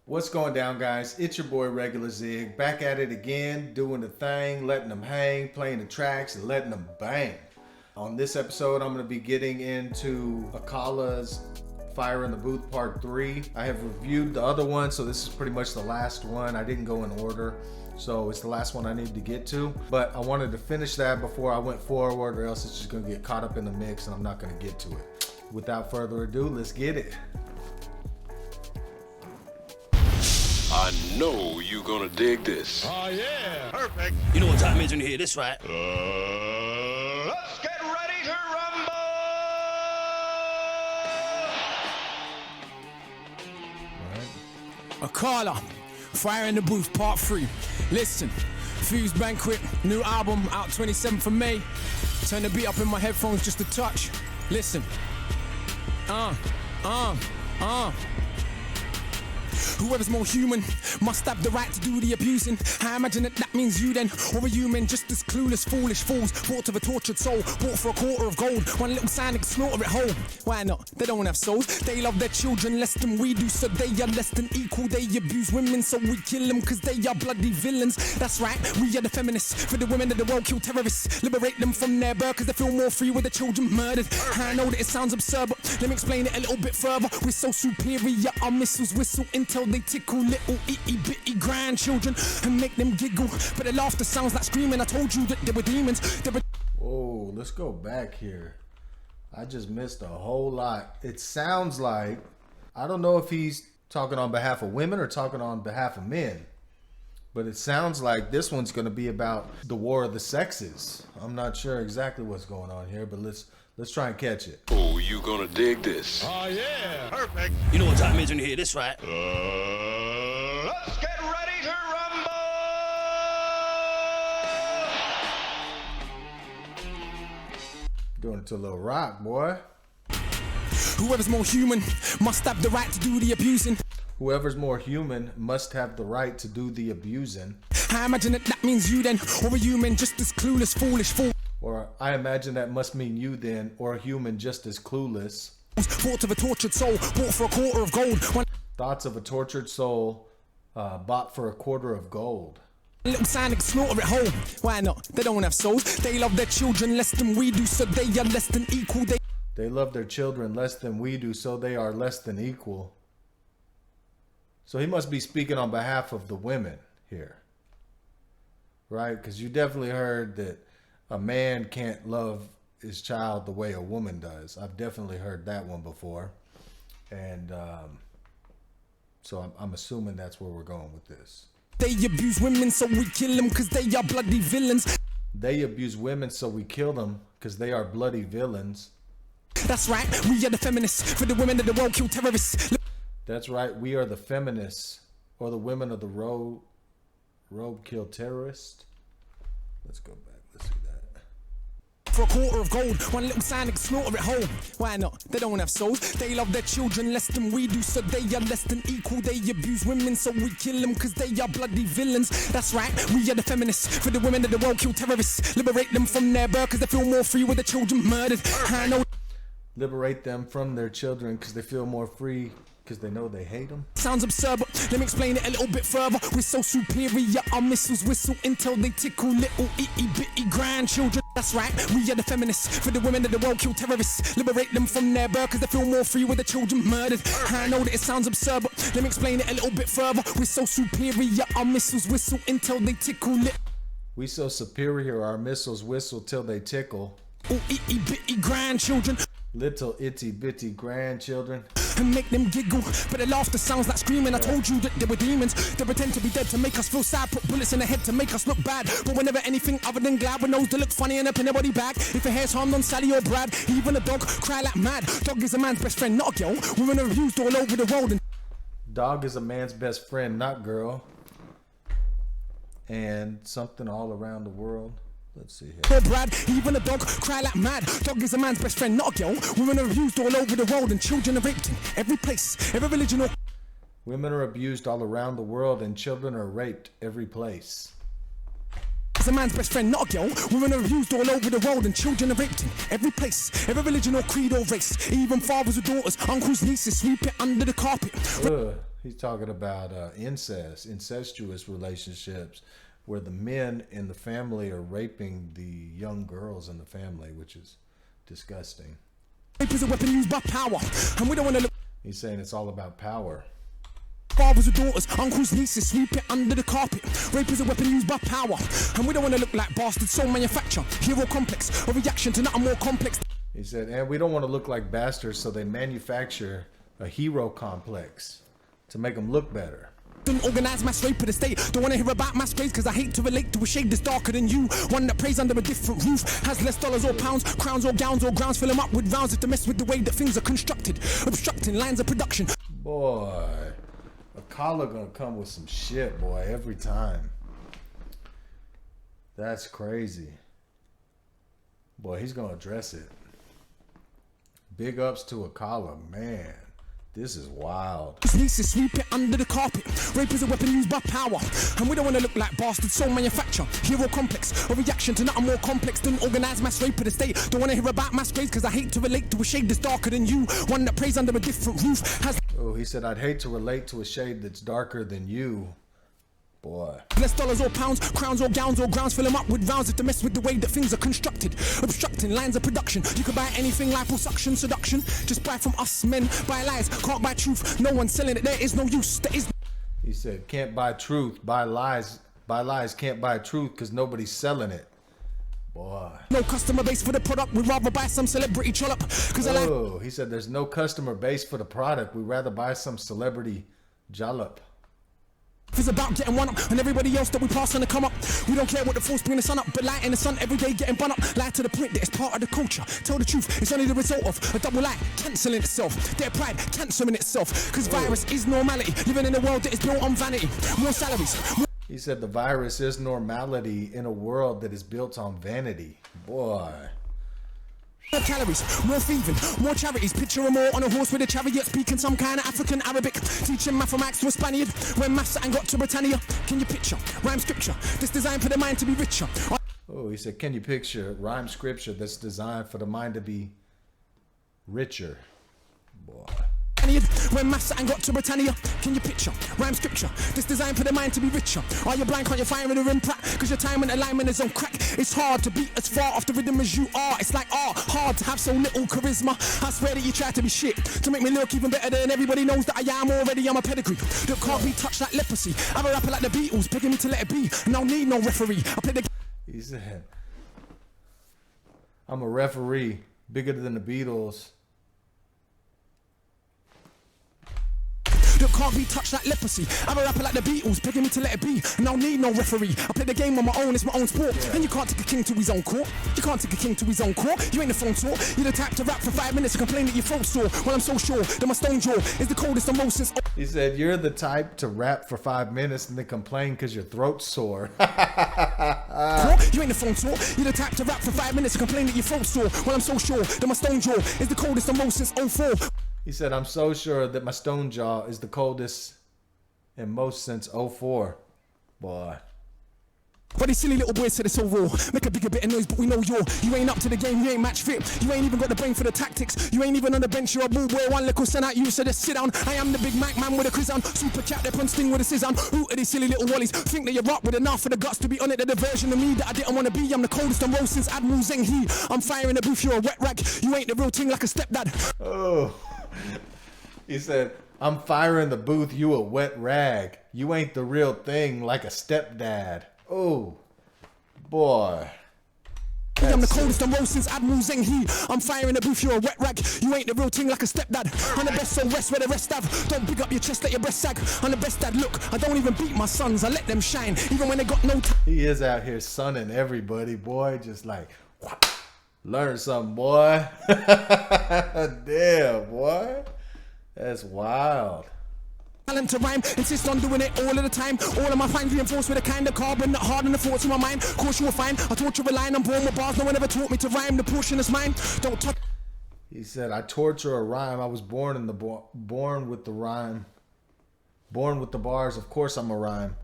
What's going down, guys? It's your boy Regular Zig, back at it again, doing the thing, letting them hang, playing the tracks, and letting them bang. On this episode, I'm going to be getting into Akala's Fire in the Booth Part 3. I have reviewed the other one, so this is pretty much the last one. I didn't go in order, so it's the last one I need to get to. But I wanted to finish that before I went forward, or else it's just going to get caught up in the mix and I'm not going to get to it. Without further ado, let's get it. I know you gonna dig this. Oh yeah, perfect. You know what time it is when you hear this, right? Let's get ready to rumble. Akala Fire in the Booth Part 3. Listen, Fuse Banquet, new album out 27th of May. Turn the beat up in my headphones just a touch. Listen. Whoever's more human must have the right to do the abusing. I imagine that means you then, or a human just as clueless, foolish fools, bought of a tortured soul, bought for a quarter of gold. One little sign and slaughter it whole. Why not? They don't have souls. They love their children less than we do, so they are less than equal. They abuse women, so we kill them cause they are bloody villains. That's right, we are the feminists. For the women of the world, kill terrorists. Liberate them from their birth cause they feel more free with the children murdered. I know that it sounds absurd, but let me explain it a little bit further. We're so superior, our missiles whistle until they tickle little itty bitty grandchildren and make them giggle. But the laughter sounds like screaming. I told you that they were demons. They were... Whoa, let's go back here. I just missed a whole lot. It sounds like, I don't know if he's talking on behalf of women or talking on behalf of men, but it sounds like this one's going to be about the war of the sexes. I'm not sure exactly what's going on here, but let's try and catch it. Oh, you gonna dig this. Oh yeah, perfect. You know what time it is when you hear this, right? Let's get ready to rumble. Doing it to a little rock, boy. Whoever's more human must have the right to do the abusing. Whoever's more human must have the right to do the abusing. I imagine that means you then, or a human just as clueless, foolish fool. Or I imagine that must mean you then, or a human just as clueless. Bought of a tortured soul, bought for a quarter of gold. One Thoughts of a tortured soul bought for a quarter of gold. little sign and slaughter it whole. Why not? They don't have souls. They love their children less than we do, so they are less than equal. They love their children less than we do, so they are less than equal. So he must be speaking on behalf of the women here. Right? Because you definitely heard that a man can't love his child the way a woman does. I've definitely heard that one before. And so I'm assuming that's where we're going with this. They abuse women, so we kill them cause they are bloody villains. They abuse women, so we kill them because they are bloody villains. That's right, we are the feminists. For the women of the world, kill terrorists. That's right, we are the feminists, or the women of the road kill terrorists. Let's go back, let's see that. For a quarter of gold, one little sign and slaughter it whole. Why not? They don't have souls. They love their children less than we do, so they are less than equal. They abuse women, so we kill them cause they are bloody villains. That's right, we are the feminists. For the women of the world, kill terrorists. Liberate them from their birth cause they feel more free with the children murdered. I know. Liberate them from their children because they feel more free because they know they hate them. Sounds absurd, but let me explain it a little bit further. We're so superior, our missiles whistle until they tickle little itty bitty grandchildren. That's right, we are the feminists. For the women of the world, kill terrorists. Liberate them from their birth cause they feel more free with the children murdered. I know that it sounds absurd, but let me explain it a little bit further. We're so superior, our missiles whistle until they tickle little We so superior, our missiles whistle till they tickle. itty bitty grandchildren. Little itty bitty grandchildren. And make them giggle, but the laughter sounds like screaming. I told you that they were demons. They pretend to be dead to make us feel sad, put bullets in the head to make us look bad. But we're never anything other than glad. We're nose to look funny and up in their body bag. If your hair's harmed on Sally or Brad, even a dog cry like mad. Dog is a man's best friend, not a girl. Women are abused all over the world. And Dog is a man's best friend, not girl. And something all around the world. Let's see here. Brad, even a dog cry like mad. Dog is a man's best friend, not a girl. Women are abused all over the world and children are raped in every place, every religion or... Women are abused all around the world and children are raped every place. Is a man's best friend, not a girl. Women are abused all over the world and children are raped in every place, every religion or creed or race. Even fathers or daughters, uncles, nieces, sweep it under the carpet. He's talking about incestuous relationships, where the men in the family are raping the young girls in the family, which is disgusting. Rape is a weapon used by power, and we don't want to look. He's saying it's all about power. Fathers with daughters, uncles, nieces, sweep it under the carpet. Rape is a weapon used by power, and we don't want to look like bastards. So manufacture hero complex, a reaction to nothing more complex. He said, and we don't want to look like bastards, so they manufacture a hero complex to make them look better. Organized mass rape of the state. Don't want to hear about mass graves because I hate to relate to a shade that's darker than you. One that prays under a different roof, has less dollars or pounds, crowns or gowns or grounds. Fill them up with rounds to mess with the way that things are constructed, obstructing lines of production. Boy, Akala gonna come with some shit, boy, every time. That's crazy. Boy, he's gonna address it. Big ups to Akala, man. This is wild. Nieces sweep it under the carpet. Rape is a weapon used by power, and we don't want to look like bastards. So manufacture hero complex, a reaction to nothing more complex than organized mass rape of the state. Don't want to hear about mass graves because I hate to relate to a shade that's darker than you. One that prays under a different roof, has. Oh, he said, I'd hate to relate to a shade that's darker than you. Boy. Less dollars or pounds, crowns or gowns or grounds. Fill them up with rounds to mess with the way that things are constructed, obstructing lines of production. You can buy anything, liposuction, seduction. Just buy from us men, buy lies, can't buy truth. No one's selling it, there is no use, there is. He said, can't buy truth, buy lies, can't buy truth because nobody's selling it. Boy. No customer base for the product, we'd rather buy some celebrity trollop. Oh, he said there's no customer base for the product, we'd rather buy some celebrity jollop. It's about getting one up and everybody else that we pass on to come up. We don't care what the force bring the sun up, but light in the sun every day getting bun up. Lie to the point that it's part of the culture. Tell the truth, it's only the result of a double lie cancelling itself. Their pride cancelling itself. Cause virus is normality, living in a world that is built on vanity. More salaries. He said the virus is normality in a world that is built on vanity. Boy. More calories, more thieving, more charities. Picture them all on a horse with a chariot, speaking some kind of African Arabic, teaching mathematics to a Spaniard. When maths and got to Britannia, can you picture rhyme scripture that's designed for the mind to be richer? Oh, he said, can you picture rhyme scripture that's designed for the mind to be richer? Boy. When maths and got to Britannia, can you picture rhyme scripture that's designed for the mind to be richer? Are you blind? Can't you fire in the rim pratt? Cause your time and alignment is on crack. It's hard to beat as far off the rhythm as you are. It's like hard to have so little charisma. I swear that you try to be shit to make me look even better than everybody knows that I am already. I'm a pedigree that can't be touched like leprosy. I'm a rapper like the Beatles, begging me to let it be, and I don't need no referee. I play the. He said, I'm a referee bigger than the Beatles. That can't be touched like leprosy. I'm a rapper like the Beatles, begging me to let it be, and I don't need no referee. I play the game on my own, it's my own sport. And you can't take a king to his own court. You can't take a king to his own court. You ain't the phone talk. You're the type to rap for 5 minutes and complain that your throat's sore. Well, I'm so sure that my stone jaw is the coldest and most since. He said, you're the type to rap for 5 minutes and then complain because your throat's sore. You ain't the phone talk. You're the type to rap for 5 minutes and complain that your throat's sore. Well, I'm so sure that my stone jaw is the coldest and most since 04. He said, I'm so sure that my stone jaw is the coldest and most since 04. Boy. But these silly little boys said it's so raw. Make a bigger bit of noise, but we know you ain't up to the game, you ain't match fit. You ain't even got the brain for the tactics. You ain't even on the bench, you're a ball boy. One little send out you, so just sit down. I am the big Mac man with a quiz on. Super cat that on sting with a scissor on. Who are these silly little wallies? Think that you're up with enough for the guts to be on it. The version of me that I didn't want to be. I'm the coldest on roll since Admiral Zheng He. I'm firing the booth, you're a wet rag. You ain't the real thing like a stepdad. Oh. He said, I'm firing the booth, you a wet rag. You ain't the real thing like a stepdad. Oh, boy. I'm the coldest on roll since Admiral Zheng He. I'm firing the booth, you're a wet rag. You ain't the real thing like a stepdad. I'm the best, so rest where the rest have. Don't pick up your chest, let your breast sag. I'm the best dad, look, I don't even beat my sons. I let them shine, even when they got no time. He is out here sunning everybody, boy. Just like, learn something, boy. Damn, boy. That's wild. Talent to rhyme, insist on doing it all of the time. All of my finds reinforced with a kind of carbon that harden the thoughts in my mind. Of course you will find I torture a line, I'm born with bars. No one ever taught me to rhyme, the portion is mine. Don't touch. He said, I torture a rhyme. I was born in the born with the rhyme. Born with the bars, of course I'm a rhyme.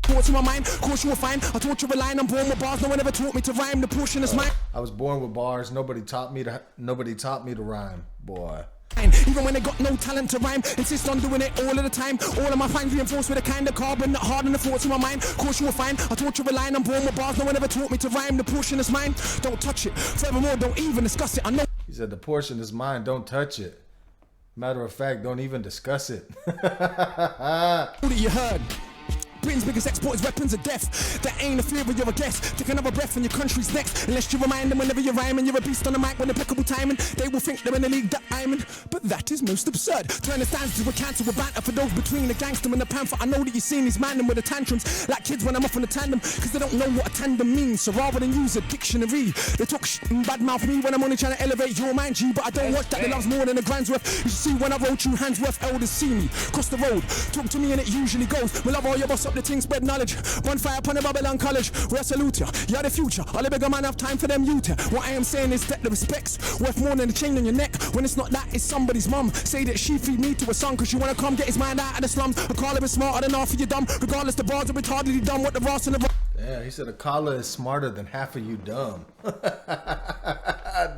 Thoughts in my mind, of course you will find I torture a line, I'm born with bars. No one ever taught me to rhyme, the portion is mine. I was born with bars, nobody taught me to rhyme, boy. Even when they got no talent to rhyme, insist on doing it all of the time. All of my finds reinforced with a kind of carbon, not hard on the thoughts in my mind. Course you will find, I taught you a line, I'm born with bars, no one ever taught me to rhyme. The portion is mine, don't touch it. Furthermore, don't even discuss it. I know. He said the portion is mine, don't touch it. Matter of fact, don't even discuss it. That you heard. Britain's biggest export is weapons of death. That ain't a fear, but you're a guest. Take another breath and your country's next. Unless you remind them whenever you're rhyming, you're a beast on the mic with impeccable timing. They will think they're in the league that I'm in, but that is most absurd. Turn the stands to a cancer with banter for those between the gangster and the panther. I know that you've seen these man with the tantrums like kids when I'm off on a tandem, cause they don't know what a tandem means. So rather than use a dictionary, they talk and badmouth me when I'm only trying to elevate your mind, G. But I don't watch that, they love's more than a grand's worth. You should see when I roll through Handsworth, elders see me cross the road, talk to me and it usually goes. We love all your boss up the thing, spread knowledge. Bonfire upon the Babylon College, where I salute ya. You're the future, all the bigger man have time for them youth. What I am saying is that the respect's worth more than the chain on your neck. When it's not that, it's somebody's mum. Say that she feed me to a song, cause you wanna come get his mind out of the slums. Akala is smarter than half of you dumb. Regardless, the bars are retardedly dumb. What the Ross and the Yeah, he said Akala is smarter than half of you dumb.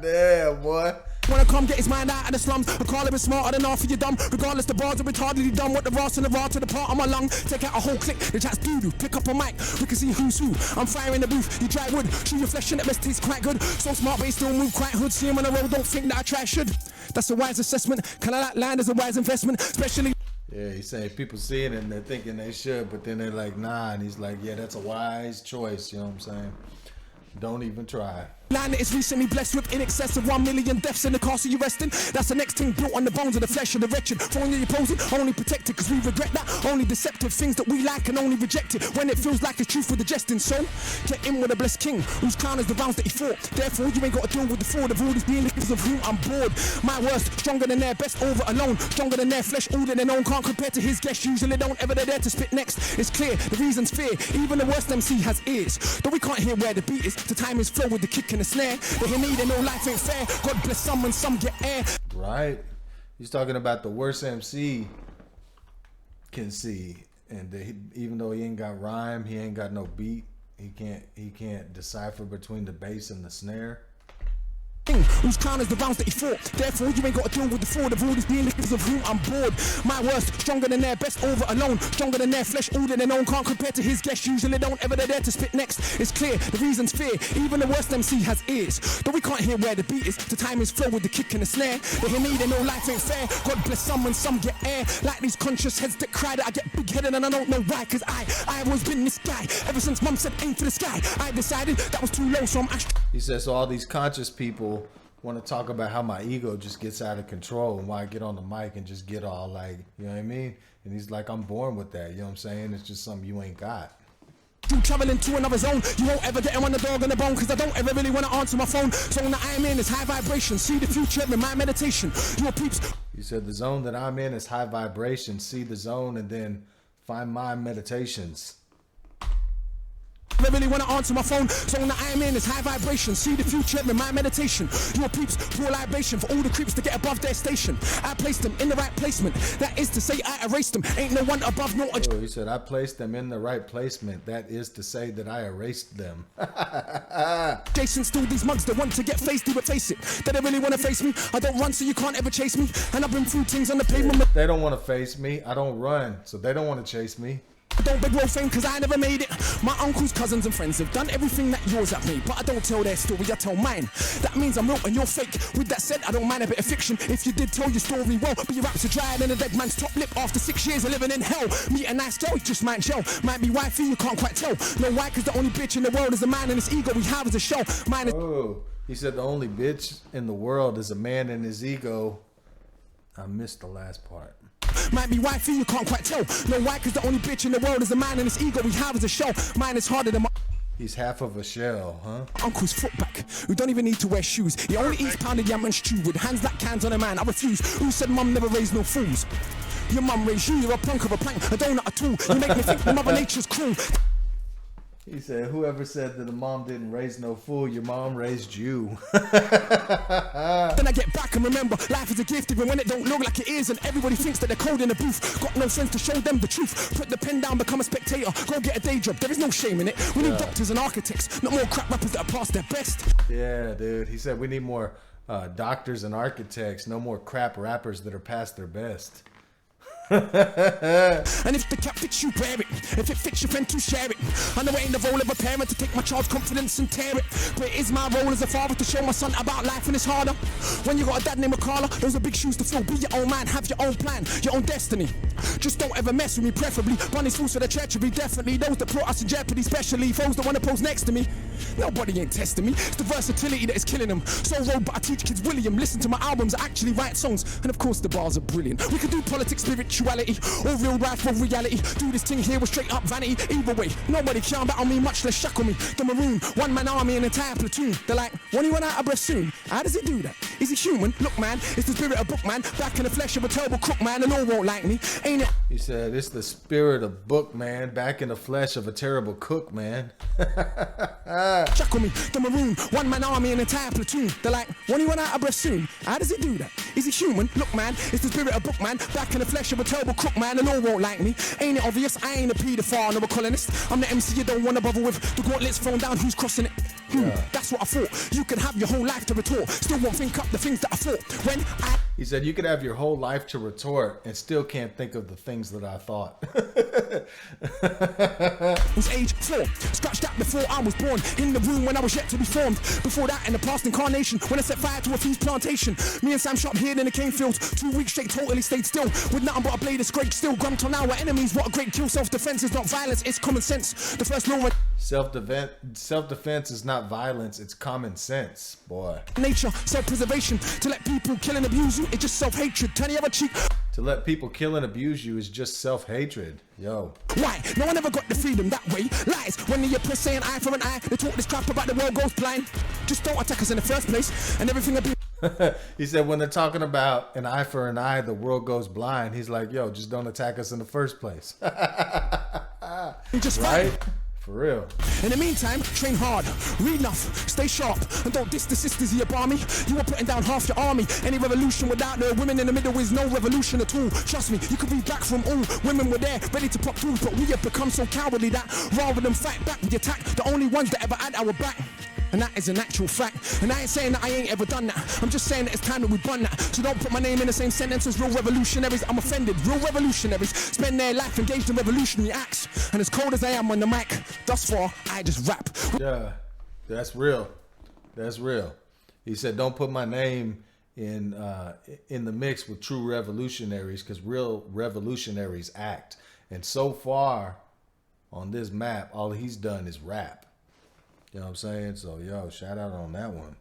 Damn, boy. Wanna come get his mind out of the slums. Akala is smarter than half of you dumb. Regardless, the bars are retardedly dumb. What the Ross and the raw to the part of my lung. Take out a whole click, the chat's doo-doo. Pick up a mic, we can see who's who. I'm firing the booth, you dry wood. Chew your flesh and it best tastes quite good. So smart but he still move quite hood. See him on the road, don't think that I try should. That's a wise assessment. Can I like land as a wise investment? Especially. Yeah, he's saying people see it and they're thinking they should, but then they're like, nah. And he's like, yeah, that's a wise choice. You know what I'm saying? Don't even try. Land that is recently blessed with in excess of 1 million deaths in the castle you rest in. That's the next thing built on the bones of the flesh of the wretched. Phone that you posing, only protected cause we regret that. Only deceptive things that we like and only reject it when it feels like the truth with the jesting. So get in with a blessed king whose crown is the rounds that he fought. Therefore you ain't got to deal with the fraud of all these beings of whom I'm bored. My worst, stronger than their best over alone. Stronger than their flesh, older than own. Can't compare to his guests, usually don't ever dare to spit next. It's clear, the reason's fear. Even the worst MC has ears. Though we can't hear where the beat is, the time is flow with the kick and the snare. They hear me, they know life ain't fair. God bless some and some get air. Right. He's talking about the worst MC can see. And even though he ain't got rhyme, he ain't got no beat. He can't decipher between the bass and the snare. Whose crown is the rounds that he fought. Therefore you ain't got to deal with the fraud of all these beings of whom I'm bored. My worst, stronger than their best over alone. Stronger than their flesh, older than own. Can't compare to his guests, usually don't ever dare to spit next. It's clear, the reason's fear. Even the worst MC has ears. Though we can't hear where the beat is, the time is flow with the kick and the snare. They hear me, they know life ain't fair. God bless some and some get air. Like these conscious heads that cry that I get big headed and I don't know why. Cause I've always been this guy. Ever since mum said aim for the sky, I decided that was too low, so I'm He says, so all these conscious people want to talk about how my ego just gets out of control and why I get on the mic and just get all like, you know what I mean? And he's like, I'm born with that, you know what I'm saying? It's just something you ain't got. You traveling to another zone, you won't ever get him on the dog on the bone, cause I don't ever really want to answer my phone. Zone that I'm in is high vibration, see the future in my meditation. Your peeps. He said the zone that I'm in is high vibration, see the zone and then find my meditations. I really want to answer my phone. Zone that I'm in is high vibration. See the future in my meditation. Your peeps, poor libation for all the creeps to get above their station. I placed them in the right placement. That is to say I erased them. Ain't no one above no. Oh, he said I placed them in the right placement. That is to say that I erased them. Jason stole these mugs that want to get faced, they would face it. They don't really want to face me. I don't run so you can't ever chase me. And I've been through things on the pavement. They don't want to face me. I don't run, so they don't want to chase me. I don't beg roll fame cause I never made it. My uncles, cousins and friends have done everything that yours have made, but I don't tell their story, I tell mine. That means I'm real and you're fake. With that said, I don't mind a bit of fiction if you did tell your story well, but your raps are drier than a dead man's top lip after 6 years of living in hell. Meet a nice girl, you just might gel. Might be wifey, you can't quite tell. No why, cause the only bitch in the world is a man and his ego we have as a show. Mine is he said the only bitch in the world is a man and his ego. I missed the last part. Might be wifey, you can't quite tell. No why, cause the only bitch in the world is a man and his ego we have as a show. Mine is harder than my He's half of a shell, huh? uncle's foot back, who don't even need to wear shoes. He only eats pounded yam and stew with hands like cans on a man. I refuse. Who said mum never raised no fools? Your mum raised you, you're a punk of a plank, a donut, a tool. You make me think the mother nature's cruel. He said, whoever said that the mom didn't raise no fool, your mom raised you. Then I get back and remember, life is a gift even when it don't look like it is. And everybody thinks that they're cold in the booth. Got no friends to show them the truth. Put the pen down, become a spectator. Go get a day job, there is no shame in it. We need doctors and architects, not more crap rappers that are past their best. Yeah, dude. He said we need more doctors and architects. No more crap rappers that are past their best. And if the cap fits you, wear it. If it fits your friend, to share it. I know it ain't the role of a parent to take my child's confidence and tear it, but it is my role as a father to show my son about life, and it's harder when you got a dad named Akala. Those are big shoes to fill. Be your own man, have your own plan, your own destiny. Just don't ever mess with me, preferably. Bunny's fools for the treachery, definitely. Those that put us in jeopardy, especially foes that want to pose next to me. Nobody ain't testing me. It's the versatility that is killing them. So road, but I teach kids William. Listen to my albums, I actually write songs, and of course the bars are brilliant. We could do politics, spirituality, or real life for reality. Do this thing here with straight up vanity. Either way, nobody can battle me, much less shackle me. The maroon, one man army, an entire platoon. They're like, when he run out of breath soon? How does he do that? Is he human? Look, man, it's the spirit of book, man. Back in the flesh of a terrible crook, man, and all won't like me. Ain't it? He said, it's the spirit of book, man. Back in the flesh of a terrible cook, man. Shackle me, the maroon, one man army, an entire platoon. They're like, when he run out of breath soon? How does he do that? Is he human? Look, man, it's the spirit of book, man. Back in the flesh of a terrible crook, man, and all won't like me. Ain't it obvious? I ain't a paedophile nor a colonist. I'm the MC you don't wanna bother with. The gauntlet's thrown down, who's crossing it? That's what I thought. You can have your whole life to retort. Still won't think up the things that I thought. When I... He said, you could have your whole life to retort and still can't think of the things that I thought. was age 4. Scratched that before I was born. In the room when I was yet to be formed. Before that, in the past incarnation, when I set fire to a feast plantation. Me and Sam shot here in the cane fields. 2 weeks straight, totally stayed still. With nothing but a blade of scrape still. Grumped on our enemies. What a great kill. Self-defense is not violence, it's common sense. The first law of Self-defense is not violence, it's common sense, boy. nature, self-preservation. To let people kill and abuse you, it's just self-hatred. Turn the other cheek. To let people kill and abuse you is just self-hatred. Yo. Why? No one ever got the freedom that way. Lies. When the oppressed say an eye for an eye, they talk this crap about the world goes blind. Just don't attack us in the first place, and everything will be... He said when they're talking about an eye for an eye, the world goes blind. He's like, yo, just don't attack us in the first place. just right? fine. For real. In the meantime, train hard, read enough, stay sharp, and don't diss the sisters of your barmy. You are putting down half your army. Any revolution without the women in the middle is no revolution at all. Trust me, you could be back from all. Women were there, ready to pop through, but we have become so cowardly that rather than fight back, we attack the only ones that ever had our back. And that is an actual fact. And I ain't saying that I ain't ever done that. I'm just saying that it's time that we done that. So don't put my name in the same sentence as real revolutionaries. I'm offended. Real revolutionaries spend their life engaged in revolutionary acts. And as cold as I am on the mic, thus far, I just rap. Yeah, that's real. That's real. He said, don't put my name in the mix with true revolutionaries, because real revolutionaries act. And so far on this map, all he's done is rap. You know what I'm saying? So, yo, shout out on that one.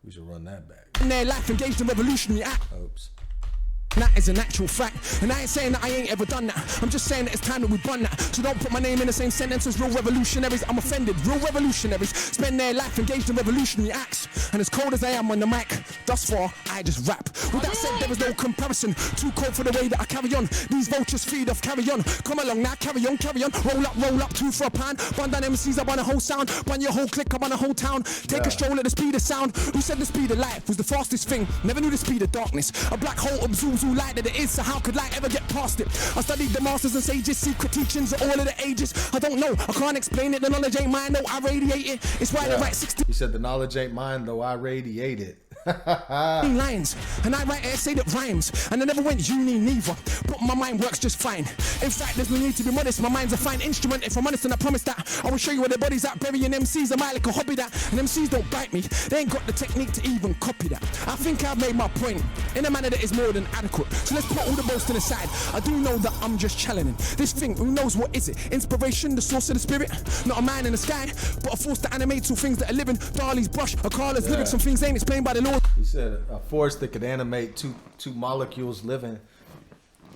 We should run that back. In their life engaged in revolutionary act. Oops. That is an actual fact. And I ain't saying that I ain't ever done that. I'm just saying that it's time that we done that. So don't put my name in the same sentence as real revolutionaries. I'm offended. Real revolutionaries spend their life engaged in revolutionary acts. And as cold as I am on the mic, thus far, I just rap. With that said, there is no comparison. Too cold for the way that I carry on. These vultures feed off, carry on. Come along now, carry on, carry on. Roll up, 2 for a pound. Bun down MCs, I run a whole sound. Bun your whole clique, I run a whole town. Take a stroll at the speed of sound. Who said the speed of light was the fastest thing? Never knew the speed of darkness. A black hole absorbs all light that it is, so how could light ever get past it? I studied the masters and sages, secret teachings of all of the ages. I don't know, I can't explain it, the knowledge ain't mine, no, I radiate it. It's why they write 16 He said the knowledge ain't mine, though I radiate it. lines, and I write an essay that rhymes, and I never went uni neither, but my mind works just fine. In fact, there's no need to be modest, my mind's a fine instrument. If I'm honest, and I promise that I will show you where the body's at. Burying MCs, I might like a hobby that, and MCs don't bite me, they ain't got the technique to even copy that. I think I've made my point in a manner that is more than adequate, so let's put all the boasting aside. I do know that I'm just challenging this thing, who knows what is it? Inspiration, the source of the spirit, not a man in the sky, but a force that animates all things that are living. Dali's brush, Akala's lyrics, some things ain't explained by the Lord. He said a force that could animate two molecules living.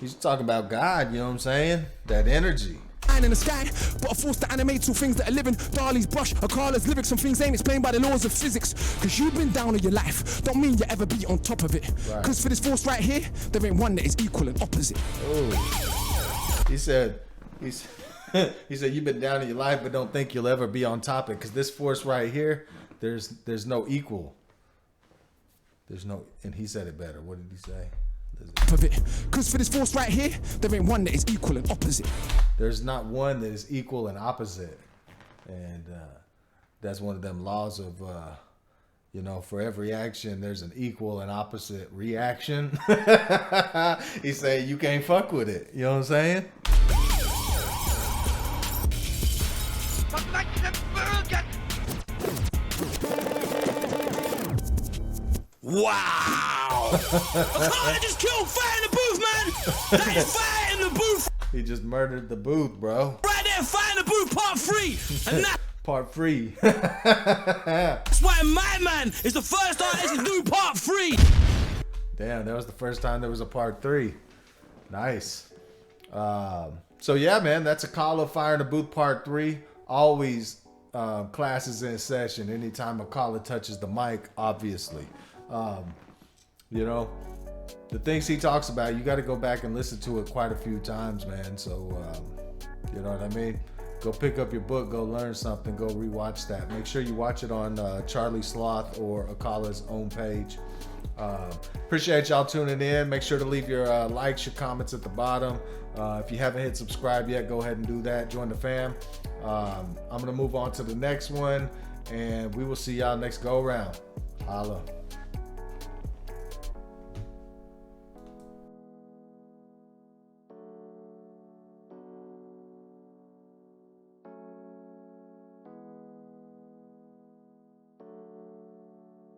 He's talking about God, you know what I'm saying? That energy. In the sky, but a force that animates all things that are living. Dali's brush, Akala's lyrics, some things ain't explained by the laws of physics. Cause you've been down in your life, don't mean you ever be on top of it. Right. Cause for this force right here, there ain't one that is equal and opposite. Oh. He said you've been down in your life, but don't think you'll ever be on top of it. Cause this force right here, there's no equal. There's no, and he said it better. What did he say? Of it. Cause for this force right here, there ain't one that is equal and opposite. There's not one that is equal and opposite. And that's one of them laws of You know, for every action, there's an equal and opposite reaction. He said you can't fuck with it. You know what I'm saying? Wow! Akala just killed Fire in the Booth, man! That is Fire in the Booth! He just murdered the booth, bro. Right there, Fire in the Booth part 3! And Part 3. that's why my man is the first artist to do part 3! Damn, that was the first time there was a part 3. Nice. So yeah, man, that's Akala Fire in the Booth part 3. Always classes in session. Anytime Akala touches the mic, obviously. You know, the things he talks about, you got to go back and listen to it quite a few times, man. So, you know what I mean? Go pick up your book, go learn something, go rewatch that. Make sure you watch it on Charlie Sloth or Akala's own page. Appreciate y'all tuning in. Make sure to leave your likes, your comments at the bottom. If you haven't hit subscribe yet, go ahead and do that. Join the fam. I'm going to move on to the next one, and we will see y'all next go around. Holla.